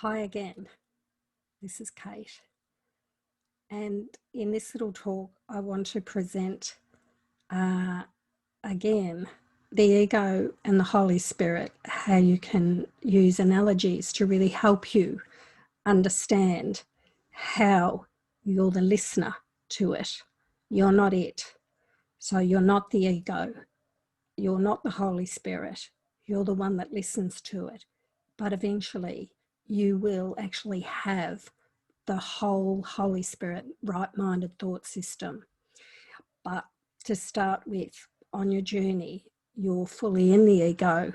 Hi again, this is Kate, and in this little talk I want to present uh, again the ego and the Holy Spirit, how you can use analogies to really help you understand how you're the listener to it. You're not it. So you're not the ego, you're not the Holy Spirit, you're the one that listens to it. But eventually you will actually have the whole Holy Spirit right-minded thought system. But to start with, on your journey, you're fully in the ego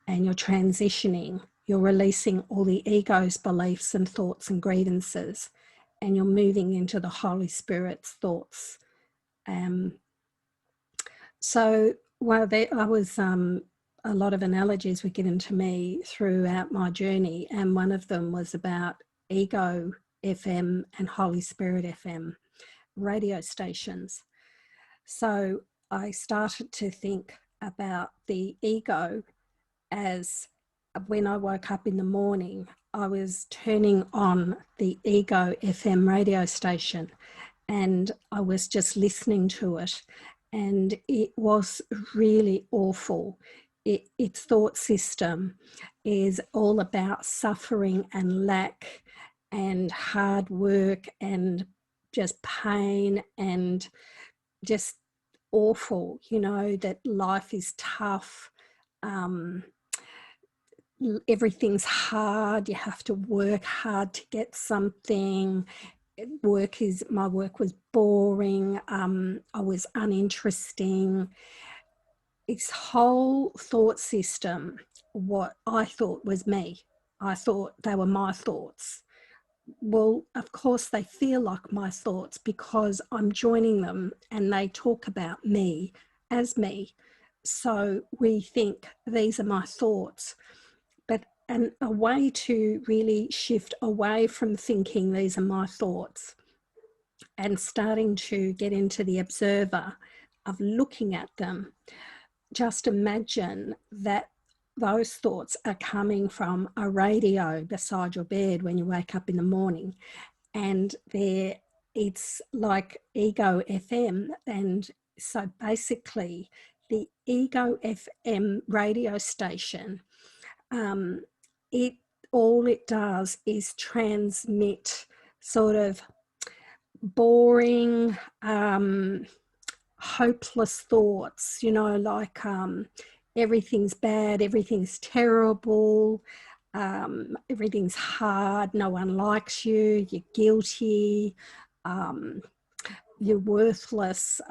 and you're transitioning. You're releasing all the ego's beliefs and thoughts and grievances, and you're moving into the Holy Spirit's thoughts. So while I was a lot of analogies were given to me throughout my journey, and one of them was about ego FM and Holy Spirit FM radio stations. So I started to think about the ego as when I woke up in the morning, I was turning on the ego FM radio station and I was just listening to it. And it was really awful. Its thought system is all about suffering and lack and hard work and just pain and just awful, that life is tough. Everything's hard. You have to work hard to get something. My work was boring. I was uninteresting. Its whole thought system, what I thought was me. I thought they were my thoughts. Well, of course they feel like my thoughts because I'm joining them and they talk about me as me. So we think these are my thoughts. And a way to really shift away from thinking these are my thoughts and starting to get into the observer of looking at them, just imagine that those thoughts are coming from a radio beside your bed when you wake up in the morning, and it's like ego FM. And so basically the ego FM radio station, it all it does is transmit sort of boring, hopeless thoughts, like everything's bad, everything's terrible, everything's hard, no one likes you, you're guilty, you're worthless,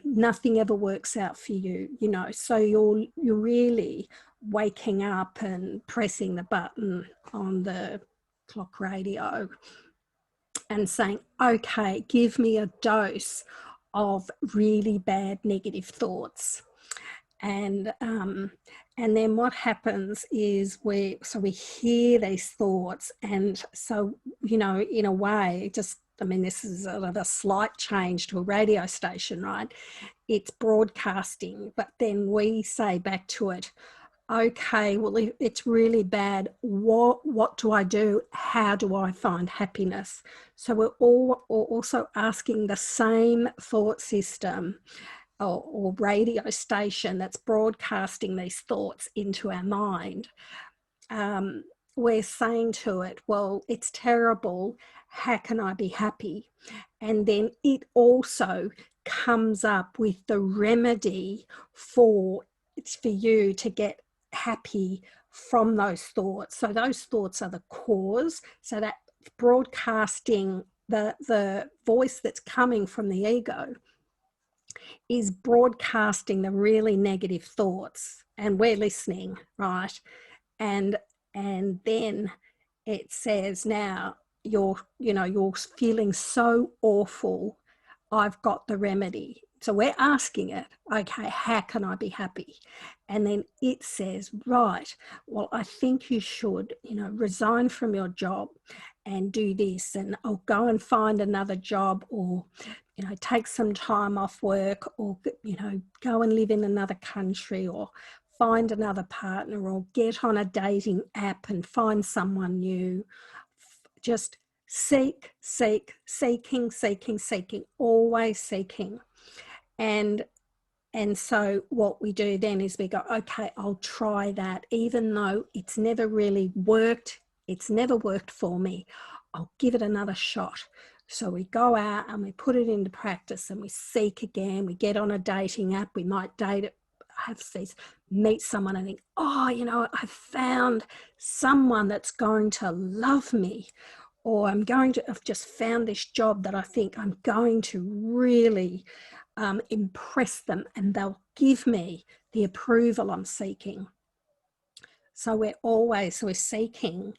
nothing ever works out for you, so you're really waking up and pressing the button on the clock radio and saying, okay, give me a dose of really bad negative thoughts. And then what happens is we hear these thoughts, and so in a way, this is a slight change to a radio station, right? It's broadcasting, but then we say back to it, okay, well, it's really bad. What do I do? How do I find happiness? So we're all also asking the same thought system or radio station that's broadcasting these thoughts into our mind. We're saying to it, well, it's terrible. How can I be happy? And then it also comes up with the remedy for you to get happy from those thoughts. So those thoughts are the cause. So that broadcasting, the voice that's coming from the ego is broadcasting the really negative thoughts, and we're listening, right? And then it says, now you're feeling so awful, I've got the remedy. So we're asking it, okay, how can I be happy? And then it says, right, well, I think you should, resign from your job and do this, and I'll go and find another job, or, take some time off work, or, go and live in another country, or find another partner or get on a dating app and find someone new. Just seeking, always seeking. And so what we do then is we go, okay, I'll try that. Even though it's never really worked, it's never worked for me, I'll give it another shot. So we go out and we put it into practice and we seek again. We get on a dating app. We might meet someone and think, oh, I've found someone that's going to love me. Or I've just found this job that I think I'm going to really impress them, and they'll give me the approval I'm seeking. So we're seeking,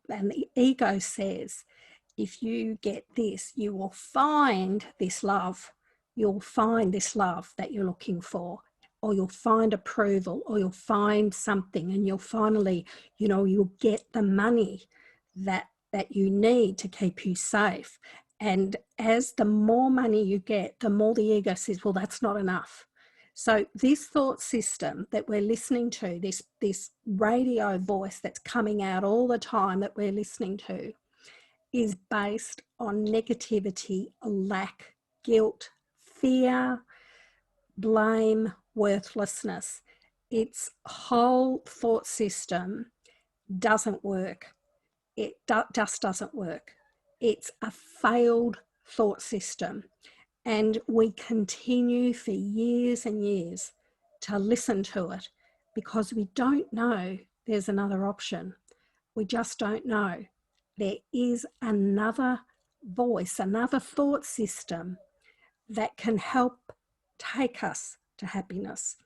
and the ego says, if you get this, you will find this love. You'll find this love that you're looking for, or you'll find approval, or you'll find something, and you'll finally, you'll get the money that you need to keep you safe. And as the more money you get, the more the ego says, well, that's not enough. So this thought system that we're listening to, this radio voice that's coming out all the time that we're listening to, is based on negativity, lack, guilt, fear, blame, worthlessness. Its whole thought system doesn't work. It just doesn't work. It's a failed thought system. And we continue for years and years to listen to it because we don't know there's another option. We just don't know. There is another voice, another thought system that can help take us to happiness.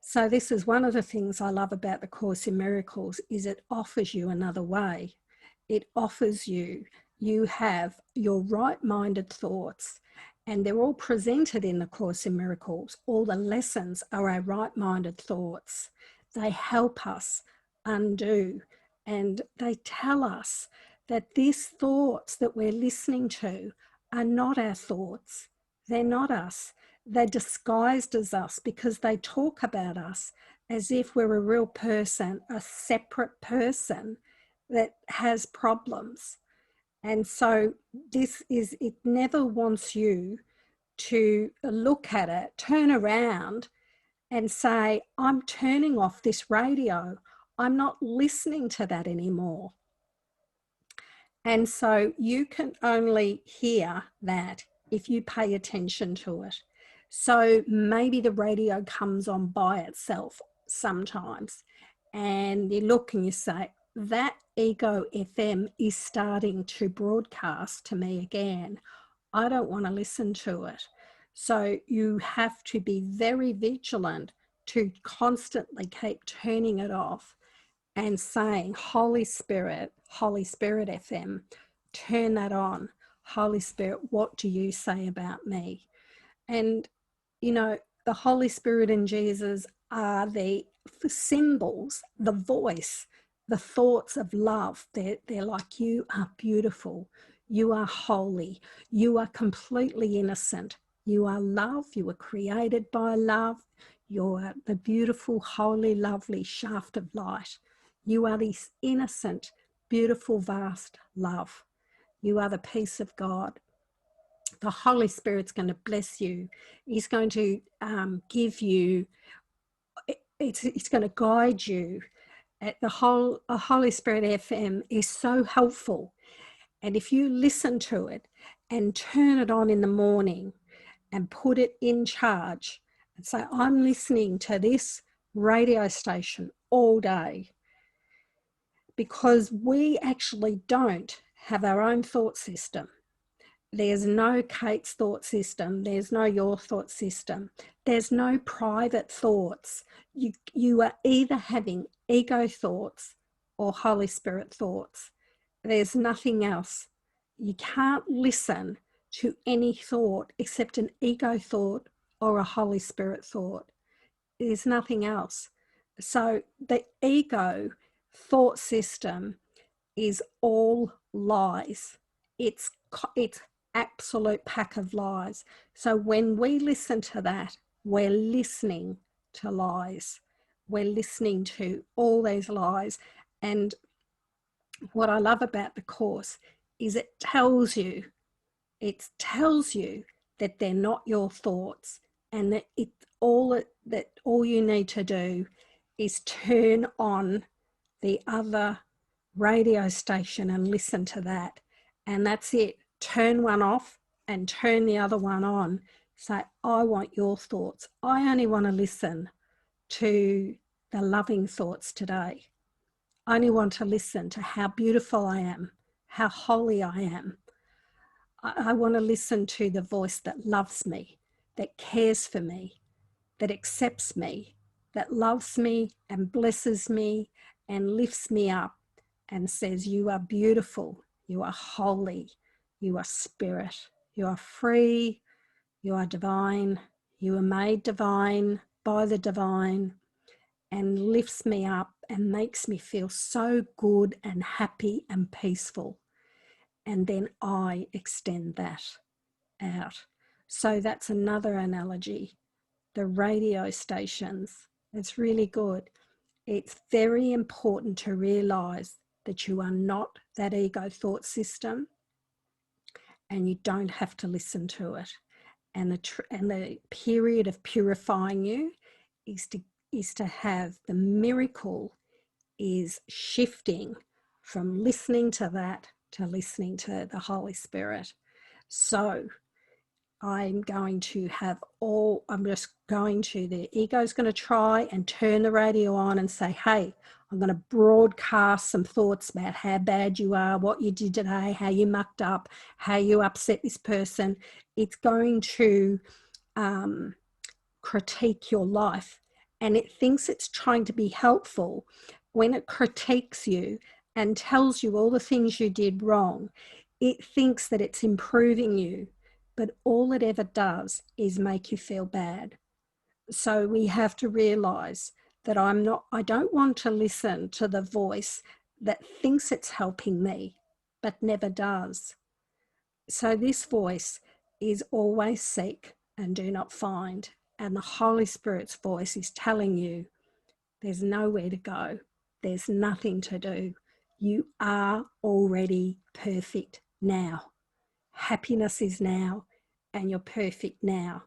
So this is one of the things I love about the Course in Miracles, is it offers you another way. It offers you have your right-minded thoughts, and they're all presented in the Course in Miracles. All the lessons are our right-minded thoughts. They help us undo, and they tell us that these thoughts that we're listening to are not our thoughts. They're not us. They're disguised as us because they talk about us as if we're a real person, a separate person that has problems. And so it never wants you to look at it, turn around and say, I'm turning off this radio. I'm not listening to that anymore. And so you can only hear that if you pay attention to it. So maybe the radio comes on by itself sometimes, and you look and you say, that ego FM is starting to broadcast to me again. I don't want to listen to it. So you have to be very vigilant to constantly keep turning it off and saying, Holy Spirit FM, turn that on. Holy Spirit, what do you say about me? And, the Holy Spirit and Jesus are the symbols, the voice, the thoughts of love. They're like, you are beautiful. You are holy. You are completely innocent. You are love. You were created by love. You're the beautiful, holy, lovely shaft of light. You are this innocent, beautiful, vast love. You are the peace of God. The Holy Spirit's going to bless you. He's going to give you, it's going to guide you. The Holy Spirit FM is so helpful. And if you listen to it and turn it on in the morning and put it in charge and say, I'm listening to this radio station all day, because we actually don't have our own thought system. There's no Kate's thought system. There's no your thought system. There's no private thoughts. You are either having ego thoughts or Holy Spirit thoughts. There's nothing else. You can't listen to any thought except an ego thought or a Holy Spirit thought. There's nothing else. So the ego thought system is all lies. It's absolute pack of lies. So when we listen to that, we're listening to lies. We're listening to all these lies. And what I love about the Course is it tells you that they're not your thoughts, and that all you need to do is turn on the other radio station and listen to that, and that's it. Turn one off and turn the other one on. Say, I want your thoughts. I only want to listen to the loving thoughts today. I only want to listen to how beautiful I am, how holy I am. I want to listen to the voice that loves me, that cares for me, that accepts me, that loves me and blesses me and lifts me up and says, you are beautiful, you are holy, you are spirit, you are free, you are divine, you are made divine by the divine, and lifts me up and makes me feel so good and happy and peaceful. And then I extend that out. So that's another analogy. The radio stations, it's really good. It's very important to realize that you are not that ego thought system, and you don't have to listen to it. And the period of purifying you is to have the miracle is shifting from listening to that to listening to the Holy Spirit. So I'm just going to, the ego's going to try and turn the radio on and say, hey, I'm going to broadcast some thoughts about how bad you are, what you did today, how you mucked up, how you upset this person. It's going to critique your life, and it thinks it's trying to be helpful. When it critiques you and tells you all the things you did wrong, it thinks that it's improving you, but all it ever does is make you feel bad. So we have to realize that I don't want to listen to the voice that thinks it's helping me, but never does. So this voice is always seek and do not find. And the Holy Spirit's voice is telling you there's nowhere to go. There's nothing to do. You are already perfect now. Happiness is now, and you're perfect now.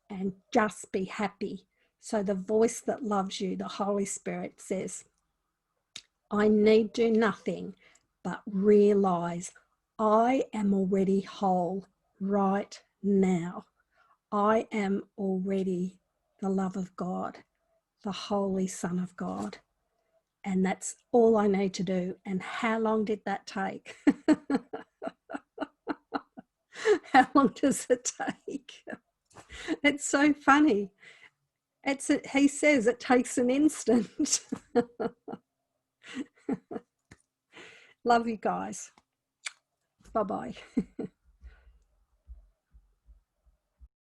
And just be happy. So the voice that loves you, the Holy Spirit, says, I need do nothing but realize I am already whole right now. I am already the love of God, the Holy Son of God. And that's all I need to do. And how long did that take? How long does it take? It's so funny. He says it takes an instant. Love you guys. Bye-bye.